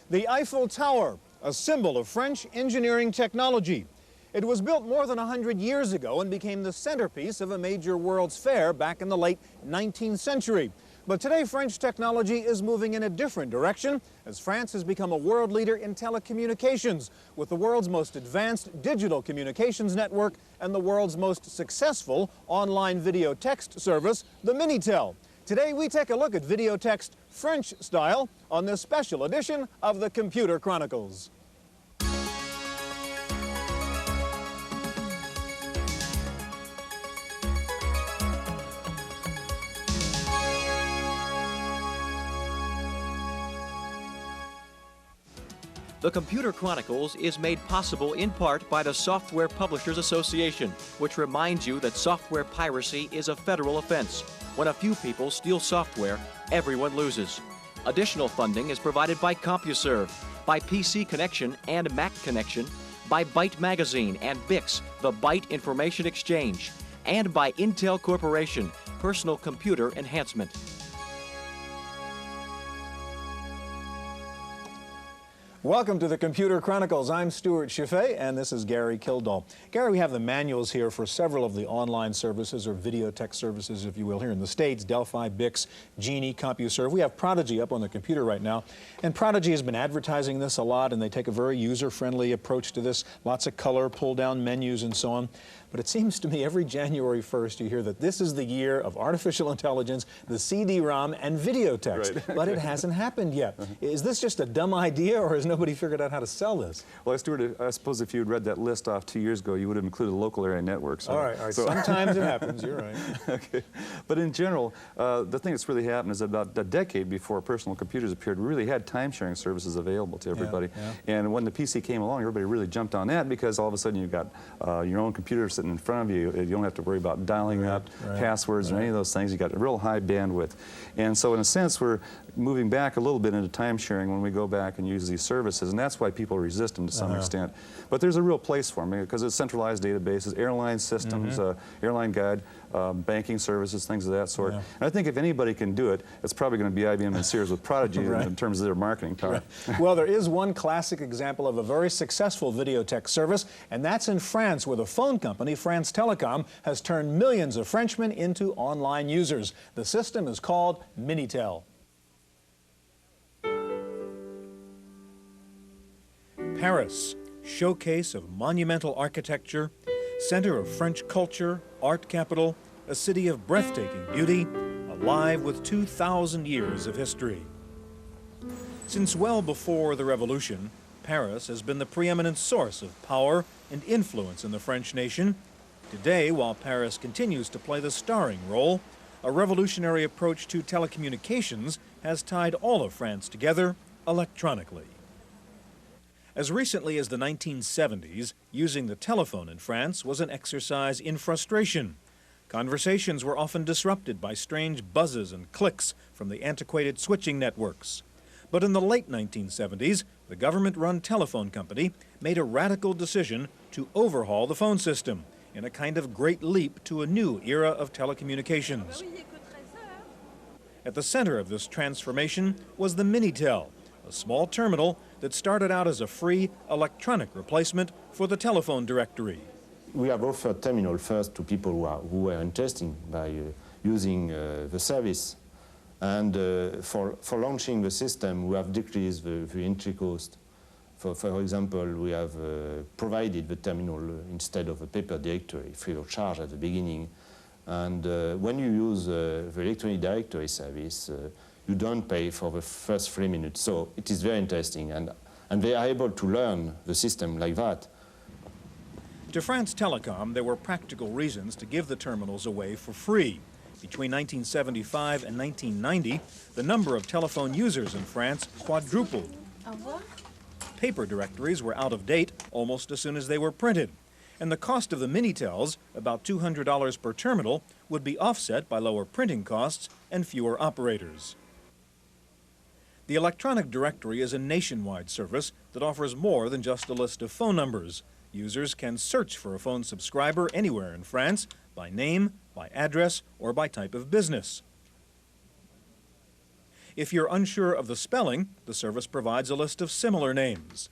The Eiffel Tower, a symbol of French engineering technology. It was built more than 100 years ago and became the centerpiece of a major World's Fair back in the late 19th century. But today, French technology is moving in a different direction as France has become a world leader in telecommunications with the world's most advanced digital communications network and the world's most successful online video text service, the Minitel. Today, we take a look at video text French style on this special edition of the Computer Chronicles. The Computer Chronicles is made possible in part by the Software Publishers Association, which reminds you that software piracy is a federal offense. When a few people steal software, everyone loses. Additional funding is provided by CompuServe, by PC Connection and Mac Connection, by Byte Magazine and Bix, the Byte Information Exchange, and by Intel Corporation, Personal Computer Enhancement. Welcome to the Computer Chronicles. I'm Stuart Chaffee, and this is Gary Kildall. Gary, we have the manuals here for several of the online services, or video text services, if you will, here in the States: Delphi, Bix, Genie, CompuServe. We have Prodigy up on the computer right now, and Prodigy has been advertising this a lot, and they take a very user-friendly approach to this. Lots of color, pull-down menus, and so on. But it seems to me every January 1st you hear that this is the year of artificial intelligence, the CD-ROM, and video text. Right. But it hasn't happened yet. Is this just a dumb idea, or has nobody figured out how to sell this? Well, Stuart, I suppose if you had read that list off 2 years ago, you would have included local area networks. All right. So sometimes it happens, you're right. Okay. But in general, the thing that's really happened is about a decade before personal computers appeared, we really had time-sharing services available to everybody. And when the PC came along, everybody really jumped on that because all of a sudden you've got your own computer sitting in front of you. You don't have to worry about dialing up passwords or any of those things. You got a real high bandwidth. And so in a sense, we're moving back a little bit into time sharing when we go back and use these services, and that's why people resist them to some extent. But there's a real place for them because it's centralized databases, airline systems, airline guide, banking services, things of that sort. And I think if anybody can do it, it's probably going to be IBM and Sears with Prodigy in terms of their marketing power. Well, there is one classic example of a very successful video text service, and that's in France, where the phone company, France Telecom, has turned millions of Frenchmen into online users. The system is called Minitel. Paris, showcase of monumental architecture, center of French culture, art capital, a city of breathtaking beauty, alive with 2,000 years of history. Since well before the Revolution, Paris has been the preeminent source of power and influence in the French nation. Today, while Paris continues to play the starring role, a revolutionary approach to telecommunications has tied all of France together electronically. As recently as the 1970s, using the telephone in France was an exercise in frustration. Conversations were often disrupted by strange buzzes and clicks from the antiquated switching networks. But in the late 1970s, the government-run telephone company made a radical decision to overhaul the phone system in a kind of great leap to a new era of telecommunications. At the center of this transformation was the Minitel, a small terminal that started out as a free electronic replacement for the telephone directory. We have offered terminal first to people who were interested by using the service. And for launching the system, we have decreased the entry cost. For example, we have provided the terminal instead of a paper directory free of charge at the beginning. And when you use the electronic directory service, you don't pay for the first 3 minutes. So it is very interesting, and they are able to learn the system like that. To France Telecom, there were practical reasons to give the terminals away for free. Between 1975 and 1990, the number of telephone users in France quadrupled. Paper directories were out of date almost as soon as they were printed, and the cost of the Minitels, about $200 per terminal, would be offset by lower printing costs and fewer operators. The electronic directory is a nationwide service that offers more than just a list of phone numbers. Users can search for a phone subscriber anywhere in France by name, by address, or by type of business. If you're unsure of the spelling, the service provides a list of similar names.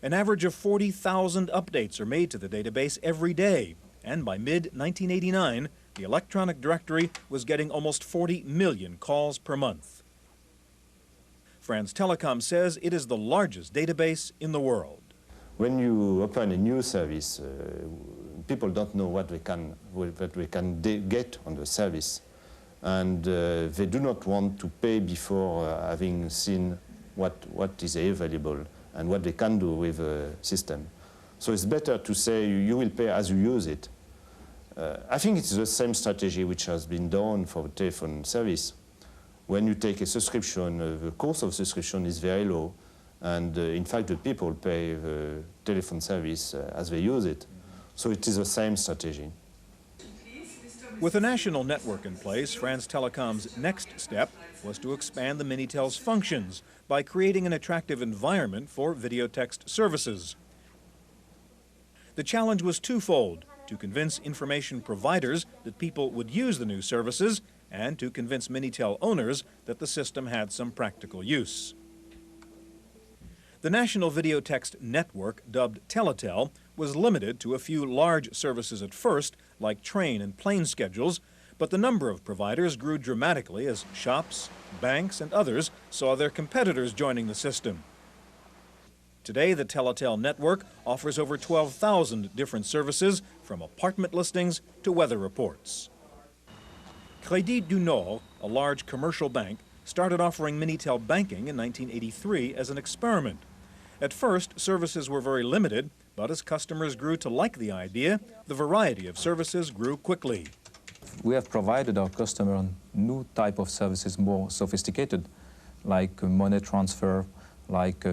An average of 40,000 updates are made to the database every day, and by mid-1989, the electronic directory was getting almost 40 million calls per month. France Telecom says it is the largest database in the world. When you open a new service, people don't know what they can get on the service, and they do not want to pay before having seen what is available and what they can do with the system. So it's better to say you will pay as you use it. I think it's the same strategy which has been done for telephone service. When you take a subscription, the cost of subscription is very low, and in fact the people pay the telephone service as they use it. So it is the same strategy. With a national network in place, France Telecom's next step was to expand the Minitel's functions by creating an attractive environment for video text services. The challenge was twofold: to convince information providers that people would use the new services, and to convince Minitel owners that the system had some practical use. The National Video Text Network, dubbed Teletel, was limited to a few large services at first, like train and plane schedules, but the number of providers grew dramatically as shops, banks, and others saw their competitors joining the system. Today, the Teletel network offers over 12,000 different services, from apartment listings to weather reports. Crédit du Nord, a large commercial bank, started offering Minitel banking in 1983 as an experiment. At first, services were very limited, but as customers grew to like the idea, the variety of services grew quickly. We have provided our customer new type of services, more sophisticated, like money transfer, like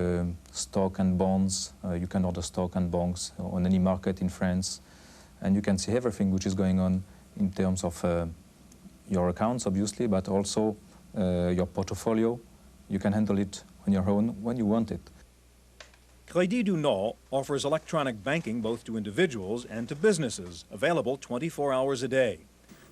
stock and bonds. You can order stock and bonds on any market in France, and you can see everything which is going on in terms of your accounts, obviously, but also your portfolio. You can handle it on your own when you want it. Crédit du Nord offers electronic banking both to individuals and to businesses, available 24 hours a day.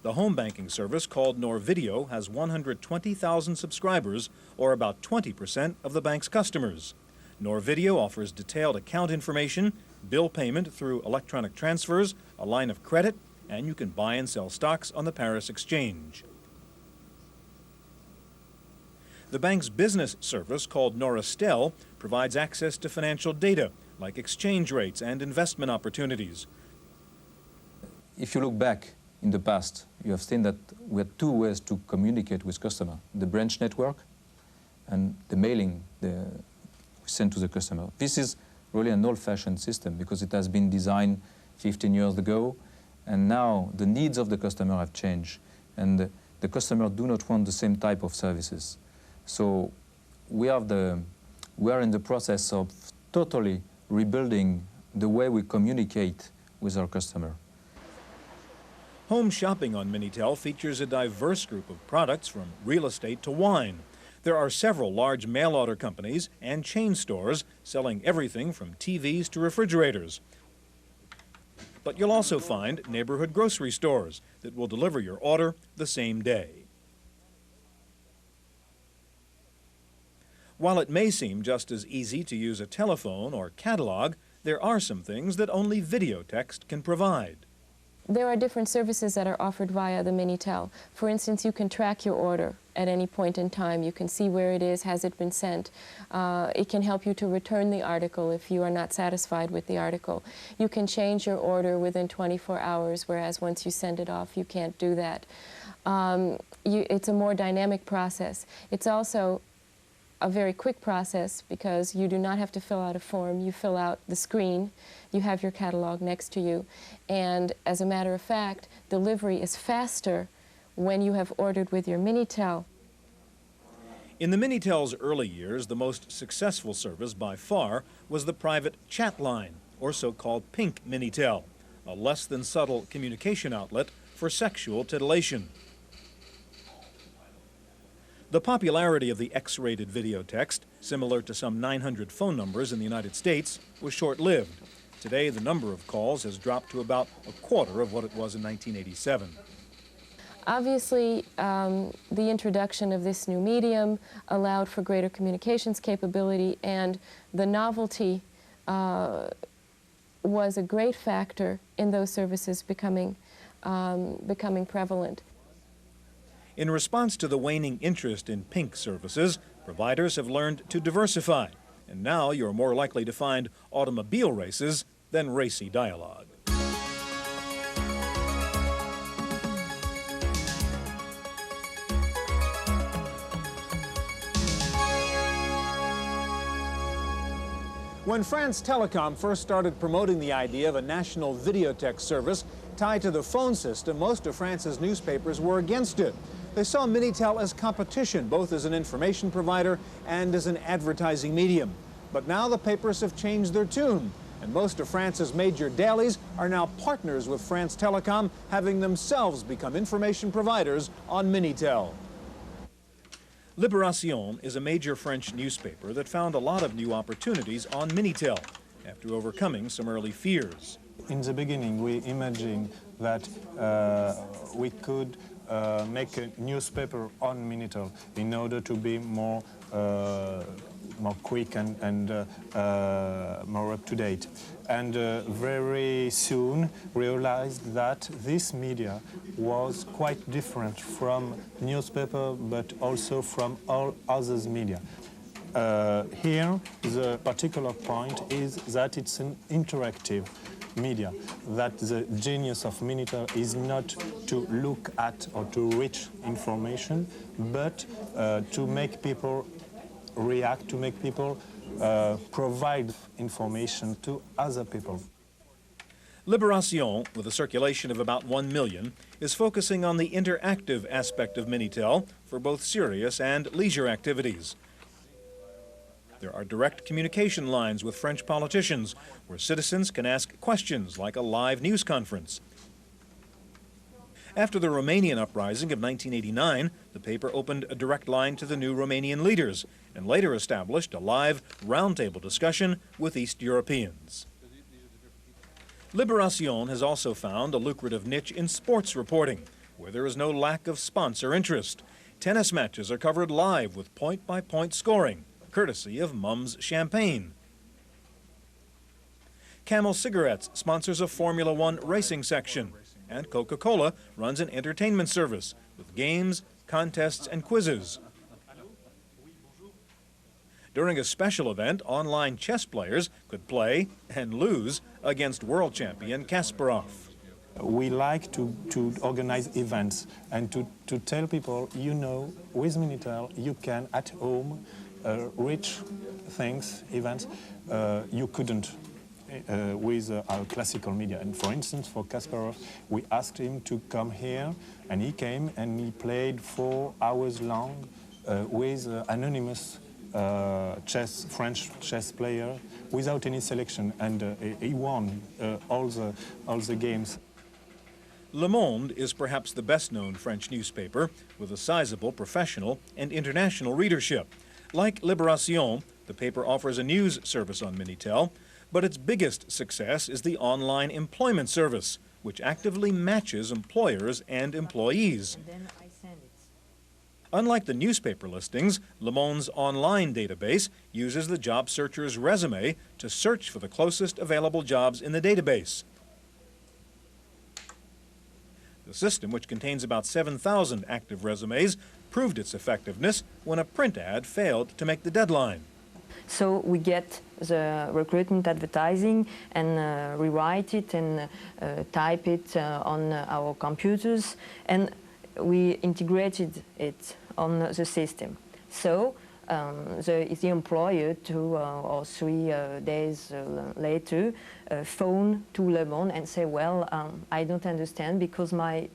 The home banking service, called Norvideo, has 120,000 subscribers, or about 20% of the bank's customers. Norvideo offers detailed account information, bill payment through electronic transfers, a line of credit, and you can buy and sell stocks on the Paris Exchange. The bank's business service, called Noristel, provides access to financial data, like exchange rates and investment opportunities. If you look back in the past, you have seen that we had two ways to communicate with customer: the branch network and the mailing we send to the customer. This is really an old-fashioned system because it has been designed 15 years ago, and now the needs of the customer have changed, and the customer do not want the same type of services. So we are in the process of totally rebuilding the way we communicate with our customer. Home shopping on Minitel features a diverse group of products, from real estate to wine. There are several large mail-order companies and chain stores selling everything from TVs to refrigerators. But you'll also find neighborhood grocery stores that will deliver your order the same day. While it may seem just as easy to use a telephone or catalog, there are some things that only video text can provide. There are different services that are offered via the Minitel. For instance, you can track your order at any point in time. You can see where it is, has it been sent. It can help you to return the article if you are not satisfied with the article. You can change your order within 24 hours, whereas once you send it off, you can't do that. It's a more dynamic process. It's also a very quick process because you do not have to fill out a form. You fill out the screen, you have your catalog next to you, and as a matter of fact, delivery is faster when you have ordered with your Minitel. In the Minitel's early years, the most successful service by far was the private chat line, or so-called pink Minitel, a less than subtle communication outlet for sexual titillation. The popularity of the X-rated video text, similar to some 900 phone numbers in the United States, was short-lived. Today, the number of calls has dropped to about a quarter of what it was in 1987. Obviously, the introduction of this new medium allowed for greater communications capability, and the novelty was a great factor in those services becoming prevalent. In response to the waning interest in pink services, providers have learned to diversify, and now you're more likely to find automobile races than racy dialogue. When France Telecom first started promoting the idea of a national videotex service tied to the phone system, most of France's newspapers were against it. They saw Minitel as competition, both as an information provider and as an advertising medium. But now the papers have changed their tune, and most of France's major dailies are now partners with France Telecom, having themselves become information providers on Minitel. Libération is a major French newspaper that found a lot of new opportunities on Minitel after overcoming some early fears. In the beginning, we imagined that we could make a newspaper on Minitel in order to be more quick and more up-to-date. And very soon realized that this media was quite different from newspaper, but also from all others media. Here, the particular point is that it's an interactive media, that the genius of Minitel is not to look at or to reach information, but to make people react, to make people provide information to other people. Libération, with a circulation of about 1 million, is focusing on the interactive aspect of Minitel for both serious and leisure activities. There are direct communication lines with French politicians where citizens can ask questions like a live news conference. After the Romanian uprising of 1989, the paper opened a direct line to the new Romanian leaders and later established a live roundtable discussion with East Europeans. Libération has also found a lucrative niche in sports reporting, where there is no lack of sponsor interest. Tennis matches are covered live with point-by-point scoring, courtesy of Mum's Champagne. Camel Cigarettes sponsors a Formula One racing section, and Coca-Cola runs an entertainment service with games, contests, and quizzes. During a special event, online chess players could play and lose against world champion Kasparov. We like to organize events and to tell people, you know, with Minitel you can at home reach things, events you couldn't with our classical media. And for instance, for Kasparov, we asked him to come here, and he came and he played 4 hours long with anonymous French chess player without any selection, and he won all the games. Le Monde is perhaps the best-known French newspaper with a sizable professional and international readership. Like Libération, the paper offers a news service on Minitel, but its biggest success is the online employment service, which actively matches employers and employees. Unlike the newspaper listings, Le Monde's online database uses the job searcher's resume to search for the closest available jobs in the database. The system, which contains about 7,000 active resumes, proved its effectiveness when a print ad failed to make the deadline. So we get the recruitment advertising and rewrite it and type it on our computers, and we integrated it on the system. So the employer 2 or 3 days later phone to Le Monde and say, well, I don't understand because my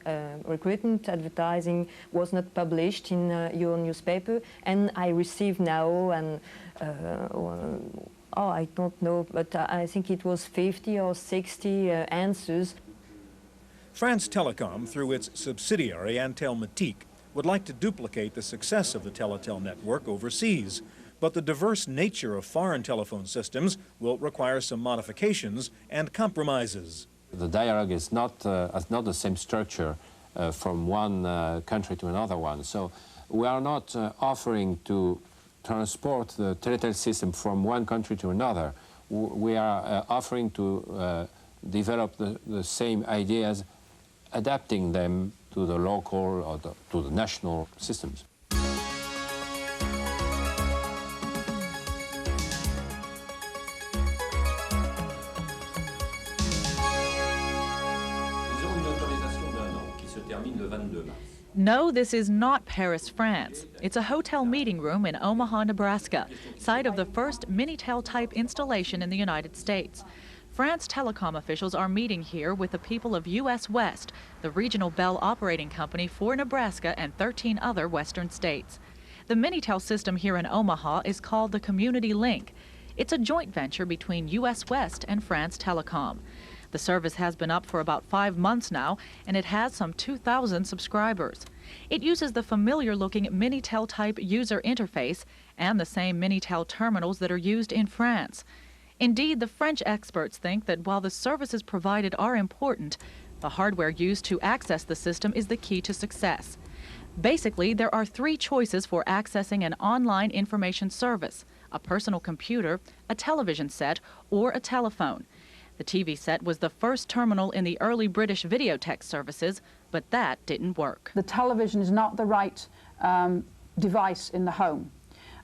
recruitment advertising was not published in your newspaper, and I receive now and I don't know, but I think it was 50 or 60 answers. France Telecom, through its subsidiary Antelmatique, would like to duplicate the success of the Teletel network overseas, but the diverse nature of foreign telephone systems will require some modifications and compromises. The dialogue is not has not the same structure from one country to another one. So we are not offering to transport the Teletel system from one country to another. We are offering to develop the same ideas, adapting them to the local or to the national systems. No, this is not Paris, France. It's a hotel meeting room in Omaha, Nebraska, site of the first Minitel-type installation in the United States. France telecom officials are meeting here with the people of U.S. West, the regional Bell operating company for Nebraska and 13 other western states. The Minitel system here in Omaha is called the Community Link. It's a joint venture between U.S. West and France Telecom. The service has been up for about 5 months now, and it has some 2,000 subscribers. It uses the familiar-looking Minitel-type user interface and the same Minitel terminals that are used in France. Indeed, the French experts think that while the services provided are important, the hardware used to access the system is the key to success. Basically, there are 3 choices for accessing an online information service: a personal computer, a television set, or a telephone. The TV set was the first terminal in the early British videotex services, but that didn't work. The television is not the right device in the home.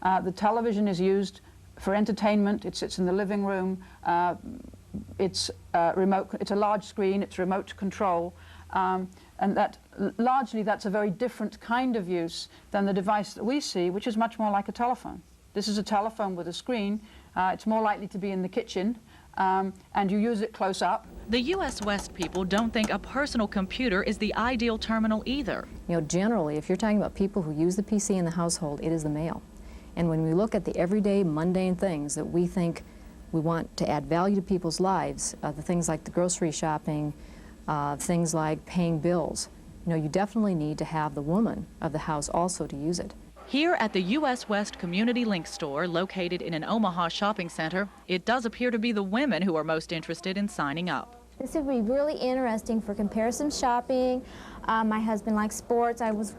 The television is used for entertainment. It sits in the living room. It's a large screen. It's remote to control. And that largely that's a very different kind of use than the device that we see, which is much more like a telephone. This is a telephone with a screen. It's more likely to be in the kitchen. And you use it close up. The U.S. West people don't think a personal computer is the ideal terminal either. You know, generally, if you're talking about people who use the PC in the household, it is the male. And when we look at the everyday, mundane things that we think we want to add value to people's lives, the things like the grocery shopping, things like paying bills, you know, you definitely need to have the woman of the house also to use it. Here at the U.S. West Community Link store, located in an Omaha shopping center, it does appear to be the women who are most interested in signing up. This would be really interesting for comparison shopping. My husband likes sports. I was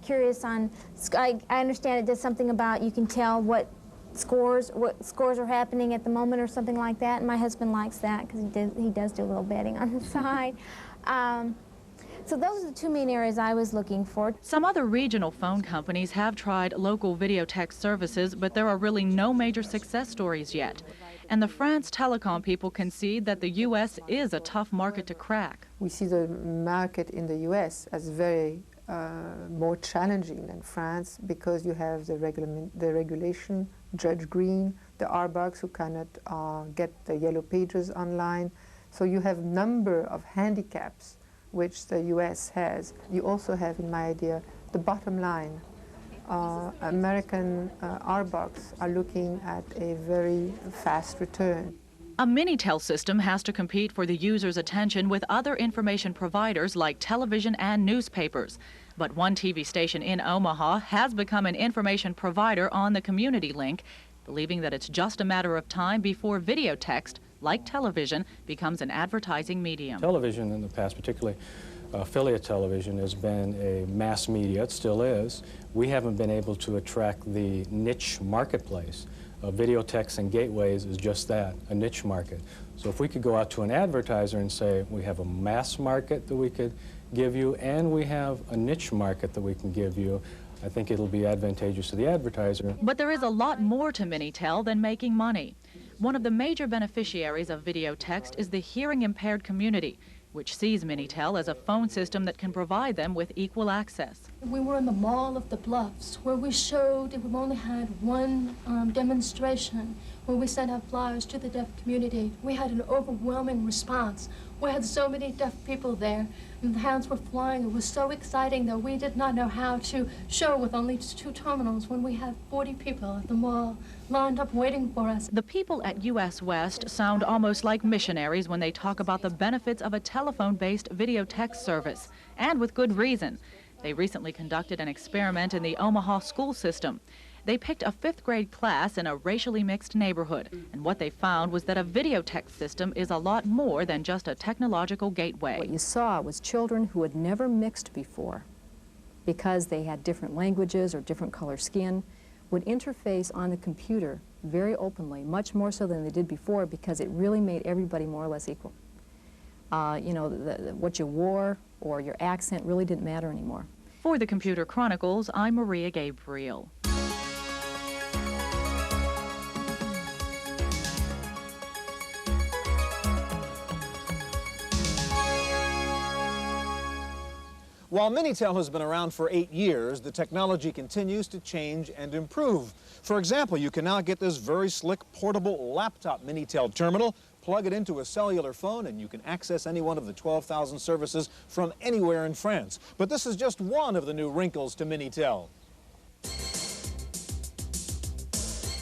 curious on, I understand it does something about you can tell what scores are happening at the moment or something like that, and my husband likes that because he does do a little betting on the side. So those are the 2 main areas I was looking for. Some other regional phone companies have tried local videotex services, but there are really no major success stories yet. And the France Telecom people concede that the U.S. is a tough market to crack. We see the market in the U.S. as very more challenging than France because you have the regulation, Judge Green, the RBOX who cannot get the yellow pages online. So you have a number of handicaps which the U.S. has. You also have, in my idea, the bottom line. American RBOX are looking at a very fast return. A Minitel system has to compete for the user's attention with other information providers like television and newspapers. But one TV station in Omaha has become an information provider on the Community Link, believing that it's just a matter of time before video text, like television, becomes an advertising medium. Television in the past, particularly affiliate television, has been a mass media. It still is. We haven't been able to attract the niche marketplace. Videotex and gateways is just that, a niche market. So if we could go out to an advertiser and say, we have a mass market that we could give you, and we have a niche market that we can give you, I think it'll be advantageous to the advertiser. But there is a lot more to Minitel than making money. One of the major beneficiaries of video text is the hearing-impaired community, which sees Minitel as a phone system that can provide them with equal access. We were in the Mall of the Bluffs, where we showed, and we've only had one demonstration, where we sent out flyers to the deaf community. We had an overwhelming response. We had so many deaf people there, and the hands were flying. It was so exciting that we did not know how to show with only 2 terminals when we had 40 people at the mall lined up waiting for us. The people at U.S. West sound almost like missionaries when they talk about the benefits of a telephone-based video text service, and with good reason. They recently conducted an experiment in the Omaha school system. They picked a 5th grade class in a racially mixed neighborhood, and what they found was that a video text system is a lot more than just a technological gateway. What you saw was children who had never mixed before, because they had different languages or different color skin, would interface on the computer very openly, much more so than they did before, because it really made everybody more or less equal. You know, what you wore or your accent really didn't matter anymore. For the Computer Chronicles, I'm Maria Gabriel. While Minitel has been around for 8 years, the technology continues to change and improve. For example, you can now get this very slick portable laptop Minitel terminal, plug it into a cellular phone, and you can access any one of the 12,000 services from anywhere in France. But this is just one of the new wrinkles to Minitel.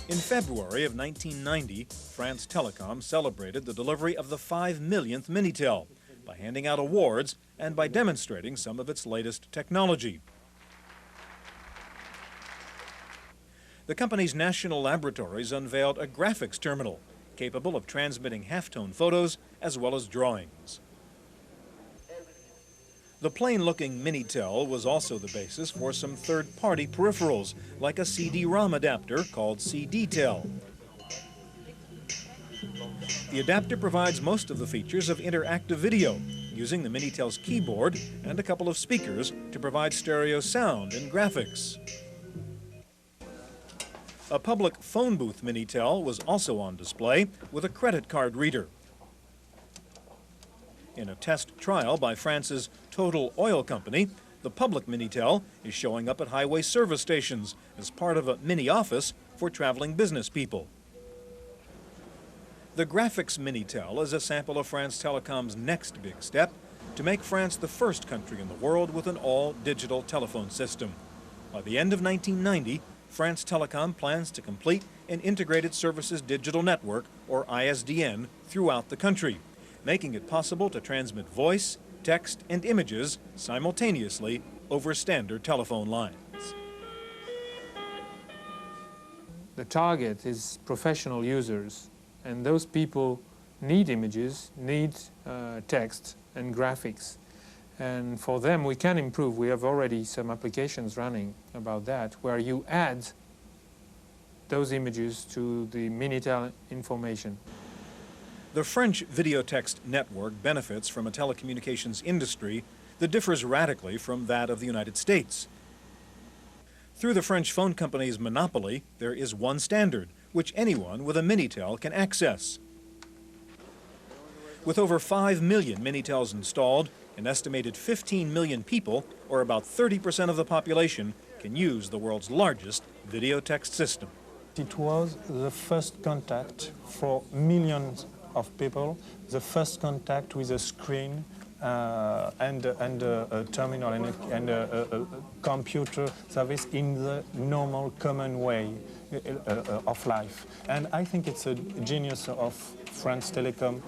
In February of 1990, France Telecom celebrated the delivery of the 5 millionth Minitel by handing out awards and by demonstrating some of its latest technology. The company's national laboratories unveiled a graphics terminal capable of transmitting halftone photos as well as drawings. The plain-looking Minitel was also the basis for some third-party peripherals, like a CD-ROM adapter called CD-Tel. The adapter provides most of the features of interactive video, using the Minitel's keyboard and a couple of speakers to provide stereo sound and graphics. A public phone booth Minitel was also on display with a credit card reader. In a test trial by France's Total Oil Company, the public Minitel is showing up at highway service stations as part of a mini office for traveling business people. The graphics Minitel is a sample of France Telecom's next big step to make France the first country in the world with an all-digital telephone system. By the end of 1990, France Telecom plans to complete an Integrated Services Digital Network, or ISDN, throughout the country, making it possible to transmit voice, text, and images simultaneously over standard telephone lines. The target is professional users, and those people need images, need text and graphics. And for them, we can improve. We have already some applications running about that, where you add those images to the Minitel information. The French video text network benefits from a telecommunications industry that differs radically from that of the United States. Through the French phone company's monopoly, there is one standard, which anyone with a Minitel can access. With over 5 million Minitels installed, an estimated 15 million people, or about 30% of the population, can use the world's largest video text system. It was the first contact for millions of people, the first contact with a screen and a terminal and a computer service in the normal, common way of life. And I think it's a genius of France Telecom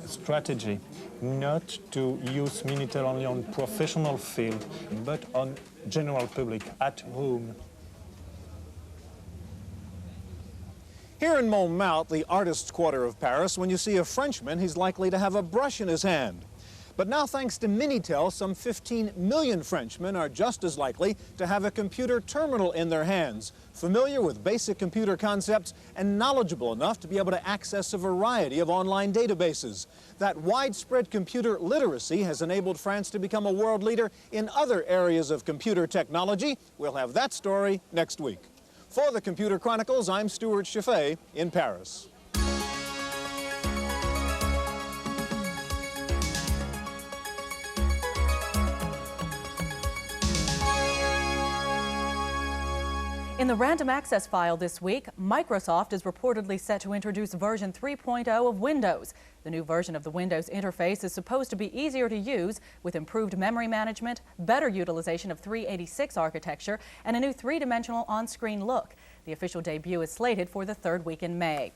strategy not to use Minitel only on professional field, but on general public, at home. Here in Montmartre, the artist's quarter of Paris, when you see a Frenchman, he's likely to have a brush in his hand. But now, thanks to Minitel, some 15 million Frenchmen are just as likely to have a computer terminal in their hands, familiar with basic computer concepts and knowledgeable enough to be able to access a variety of online databases. That widespread computer literacy has enabled France to become a world leader in other areas of computer technology. We'll have that story next week. For the Computer Chronicles, I'm Stuart Chaffee in Paris. In the random access file this week, Microsoft is reportedly set to introduce version 3.0 of Windows. The new version of the Windows interface is supposed to be easier to use with improved memory management, better utilization of 386 architecture, and a new three-dimensional on-screen look. The official debut is slated for the third week in May.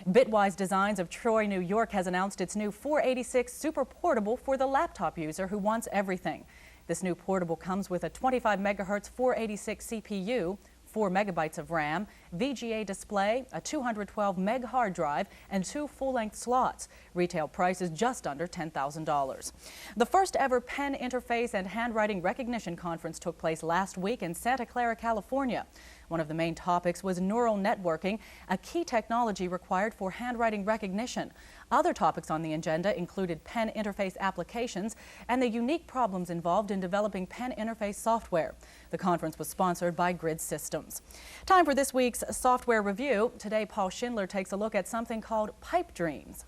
Bitwise Designs of Troy, New York has announced its new 486 Super Portable for the laptop user who wants everything. This new portable comes with a 25 megahertz 486 CPU, 4 megabytes of RAM, VGA display, a 212 meg hard drive, and 2 full-length slots. Retail price is just under $10,000. The first ever pen interface and handwriting recognition conference took place last week in Santa Clara, California. One of the main topics was neural networking, a key technology required for handwriting recognition. Other topics on the agenda included pen interface applications and the unique problems involved in developing pen interface software. The conference was sponsored by Grid Systems. Time for this week's software review. Today, Paul Schindler takes a look at something called pipe dreams.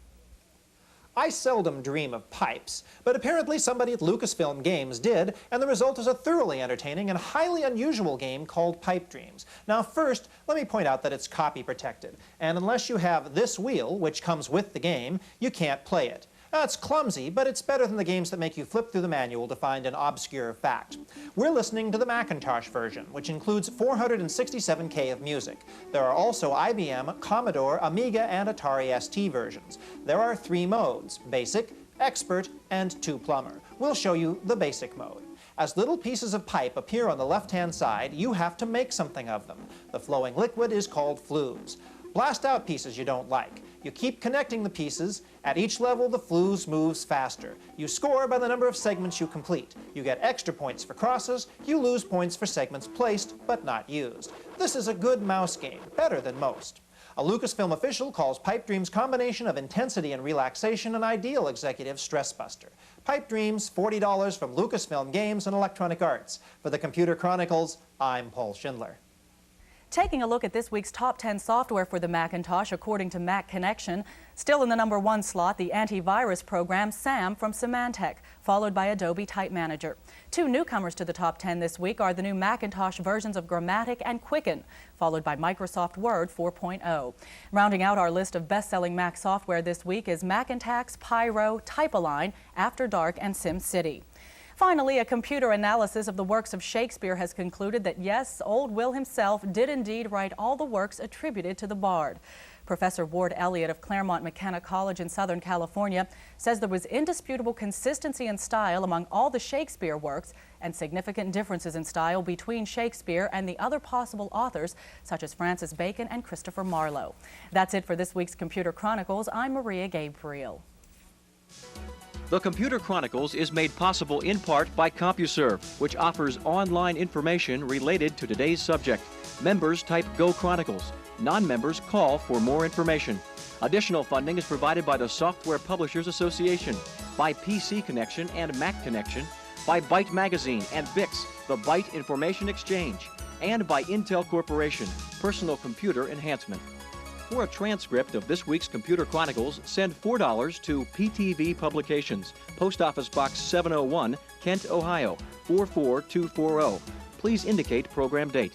I seldom dream of pipes, but apparently somebody at Lucasfilm Games did, and the result is a thoroughly entertaining and highly unusual game called Pipe Dreams. Now first, let me point out that it's copy protected, and unless you have this wheel, which comes with the game, you can't play it. Now, it's clumsy, but it's better than the games that make you flip through the manual to find an obscure fact. We're listening to the Macintosh version, which includes 467K of music. There are also IBM, Commodore, Amiga, and Atari ST versions. There are 3 modes: Basic, Expert, and 2 Plumber. We'll show you the Basic mode. As little pieces of pipe appear on the left-hand side, you have to make something of them. The flowing liquid is called flues. Blast out pieces you don't like. You keep connecting the pieces. At each level, the flues moves faster. You score by the number of segments you complete. You get extra points for crosses. You lose points for segments placed but not used. This is a good mouse game, better than most. A Lucasfilm official calls Pipe Dreams' combination of intensity and relaxation an ideal executive stress buster. Pipe Dreams, $40 from Lucasfilm Games and Electronic Arts. For the Computer Chronicles, I'm Paul Schindler. Taking a look at this week's top 10 software for the Macintosh, according to Mac Connection, still in the #1 slot, the antivirus program SAM from Symantec, followed by Adobe Type Manager. 2 newcomers to the top 10 this week are the new Macintosh versions of Grammatic and Quicken, followed by Microsoft Word 4.0. Rounding out our list of best-selling Mac software this week is Macintax, Pyro, Type-Align, After Dark, and SimCity. Finally, a computer analysis of the works of Shakespeare has concluded that yes, old Will himself did indeed write all the works attributed to the Bard. Professor Ward Elliott of Claremont McKenna College in Southern California says there was indisputable consistency in style among all the Shakespeare works and significant differences in style between Shakespeare and the other possible authors such as Francis Bacon and Christopher Marlowe. That's it for this week's Computer Chronicles. I'm Maria Gabriel. The Computer Chronicles is made possible in part by CompuServe, which offers online information related to today's subject. Members type Go Chronicles. Non-members call for more information. Additional funding is provided by the Software Publishers Association, by PC Connection and Mac Connection, by Byte Magazine and BIX, the Byte Information Exchange, and by Intel Corporation, Personal Computer Enhancement. For a transcript of this week's Computer Chronicles, send $4 to PTV Publications, Post Office Box 701, Kent, Ohio, 44240. Please indicate program date.